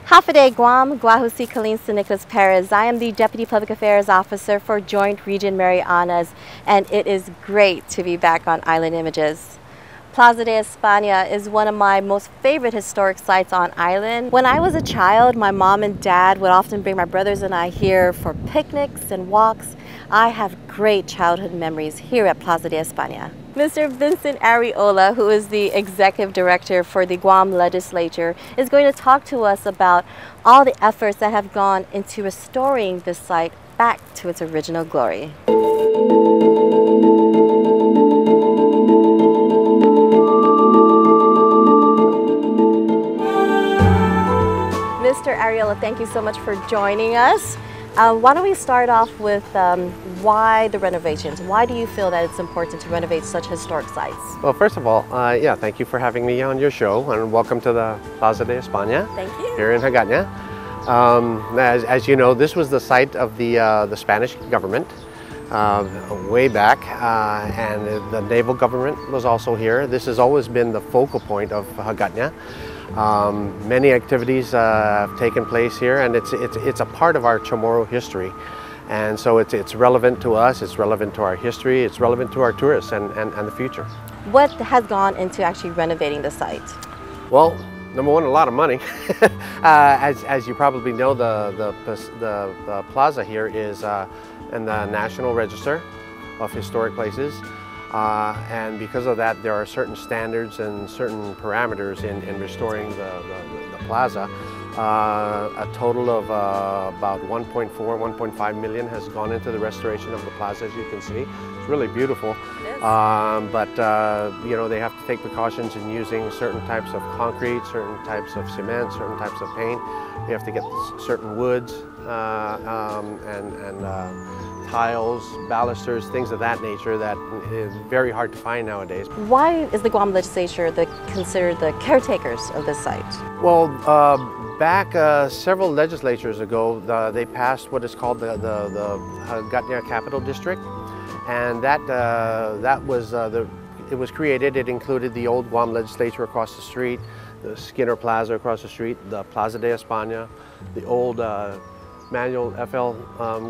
Hafide Guam, Guahusi Kalin San Nicolas Perez. I am the Deputy Public Affairs Officer for Joint Region Marianas, and it is great to be back on Island Images. Plaza de Espana is one of my most favorite historic sites on island. When I was a child, my mom and dad would often bring my brothers and I here for picnics and walks. I have great childhood memories here at Plaza de Espana. Mr. Vincent Arreola, who is the Executive Director for the Guam Legislature, is going to talk to us about all the efforts that have gone into restoring this site back to its original glory. Mr. Arreola, thank you so much for joining us. Why don't we start off with why the renovations? Why do you feel that it's important to renovate such historic sites? Well, first of all, thank you for having me on your show, and welcome to the Plaza de Espana. Thank you. Here in Hagåtña. As you know, this was the site of the Spanish government way back, and the naval government was also here. This has always been the focal point of Hagåtña. Many activities have taken place here, and it's a part of our Chamorro history, and so it's relevant to us, it's relevant to our history, it's relevant to our tourists and the future. What has gone into actually renovating the site? Well, number one, a lot of money. As you probably know, the plaza here is in the National Register of Historic Places. And because of that, there are certain standards and certain parameters in restoring the plaza. A total of about 1.4, 1.5 million has gone into the restoration of the plaza, as you can see. It's really beautiful. But you know, they have to take precautions in using certain types of concrete, certain types of cement, certain types of paint. You have to get certain woods and tiles, balusters, things of that nature that is very hard to find nowadays. Why is the Guam Legislature considered the caretakers of this site? Well, back several legislatures ago, they passed what is called the Hagåtña Capital District, and it was created. It included the old Guam Legislature across the street, the Skinner Plaza across the street, the Plaza de Espana, the old Manuel F.L.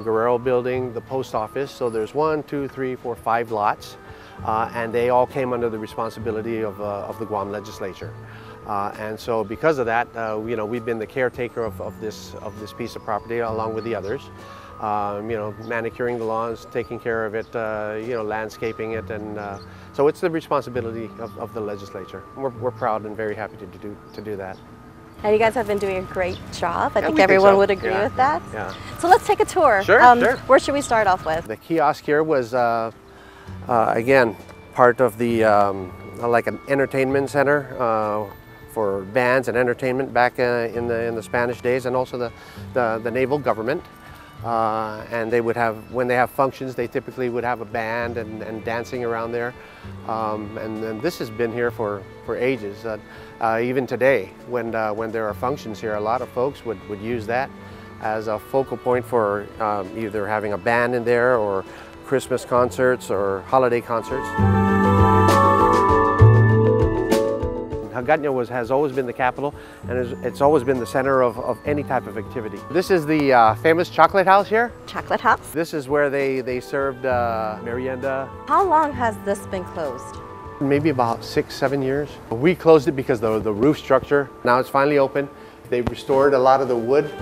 Guerrero building, the post office. So there's 1, 2, 3, 4, 5 lots, and they all came under the responsibility of the Guam Legislature. And so because of that, you know, we've been the caretaker of this piece of property along with the others. You know, manicuring the lawns, taking care of it, you know, landscaping it, and so it's the responsibility of the legislature. We're proud and very happy to do that. And you guys have been doing a great job. I think everyone would agree with that. Yeah. So let's take a tour. Sure, sure. Where should we start off with? The kiosk here was, again, part of the, like an entertainment center for bands and entertainment back in the Spanish days, and also the naval government. And they would have, when they have functions, they typically would have a band and dancing around there. And then this has been here for ages. Even today, when there are functions here, a lot of folks would use that as a focal point for either having a band in there, or Christmas concerts or holiday concerts. Hagåtña has always been the capital, and it's always been the center of any type of activity. This is the famous chocolate house here. Chocolate house? This is where they served merienda. How long has this been closed? Maybe about 6, 7 years. We closed it because of the roof structure. Now it's finally open. They restored a lot of the wood.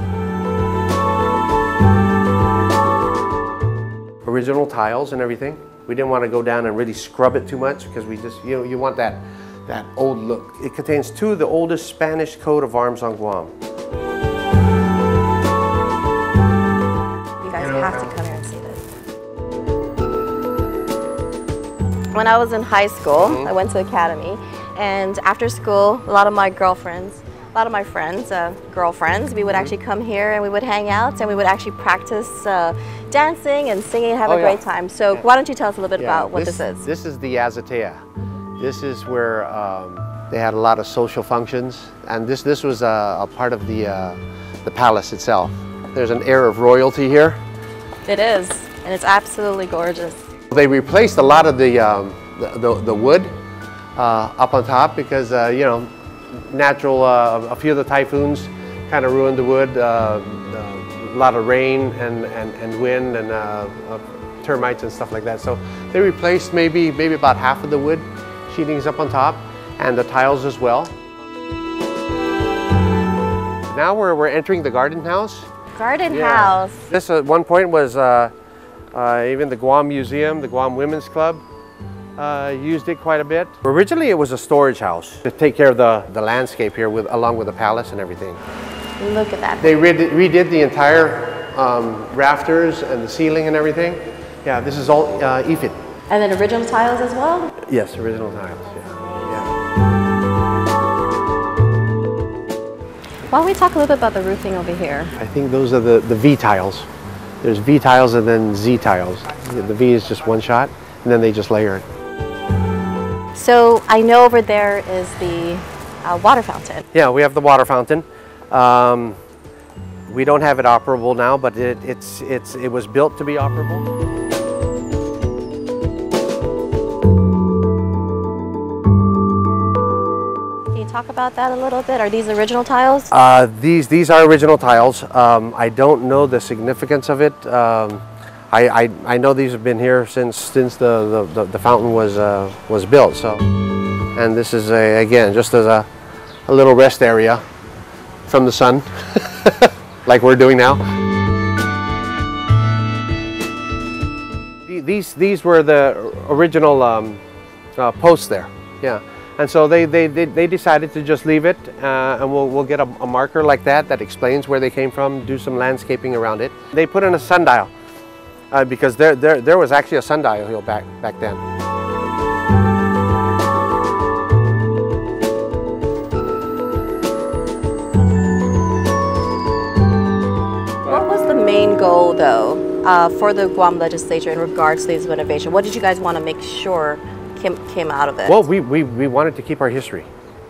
Original tiles and everything. We didn't want to go down and really scrub it too much, because we just, you know, you want that old look. It contains 2 of the oldest Spanish coat of arms on Guam. You guys have to come here and see this. When I was in high school, I went to academy, and after school, a lot of my girlfriends, girlfriends, we would actually come here and we would hang out, and we would actually practice dancing and singing and have a great time. So why don't you tell us a little bit about what this is? This is the azotea. This is where they had a lot of social functions, and this was a part of the palace itself. There's an air of royalty here. It is, and it's absolutely gorgeous. They replaced a lot of the wood up on top because you know, a few of the typhoons kind of ruined the wood. A lot of rain and wind and termites and stuff like that. So they replaced maybe about half of the wood sheetings up on top and the tiles as well. Now we're entering the garden house. Garden house. This at one point was even the Guam Museum, the Guam Women's Club used it quite a bit. Originally it was a storage house to take care of the landscape here along with the palace and everything. Look at that. They redid the entire rafters and the ceiling and everything. Yeah, this is all EFIT. And then original tiles as well? Yes, original tiles, yeah. Why don't we talk a little bit about the roofing over here? I think those are the V tiles. There's V tiles and then Z tiles. The V is just one shot and then they just layer it. So I know over there is the water fountain. Yeah, we have the water fountain. We don't have it operable now, but it was built to be operable. Can you talk about that a little bit? Are these original tiles? These are original tiles. I don't know the significance of it. I know these have been here since the fountain was built. So, and this is again just as a little rest area from the sun, like we're doing now. These were the original posts there, yeah. And so they decided to just leave it, and we'll get a marker like that explains where they came from, do some landscaping around it. They put in a sundial because there was actually a sundial here back then. Main goal, though, for the Guam legislature in regards to these renovations? What did you guys want to make sure came out of it? Well, we wanted to keep our history.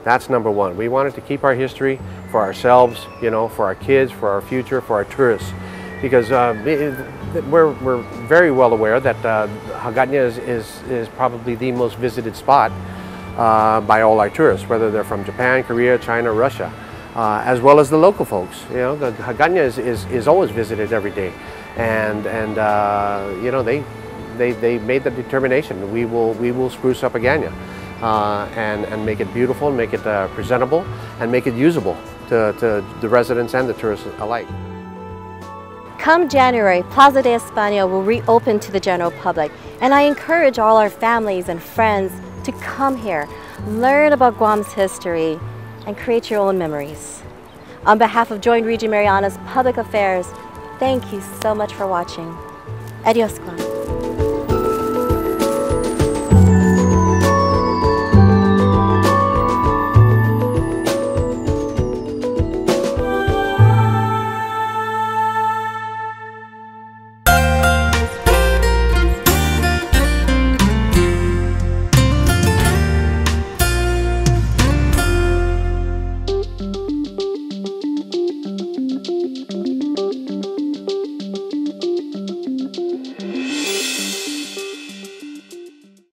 That's number one. We wanted to keep our history for ourselves, you know, for our kids, for our future, for our tourists, because we're very well aware that Hagåtña is probably the most visited spot by all our tourists, whether they're from Japan, Korea, China, Russia. As well as the local folks. You know, the Hagåtña is always visited every day, and you know, they made the determination. We will spruce up Hagåtña and make it beautiful, make it presentable, and make it usable to the residents and the tourists alike. Come January, Plaza de Espana will reopen to the general public, and I encourage all our families and friends to come here, learn about Guam's history, and create your own memories. On behalf of Joint Region Mariana's Public Affairs, thank you so much for watching. Adios, Guam.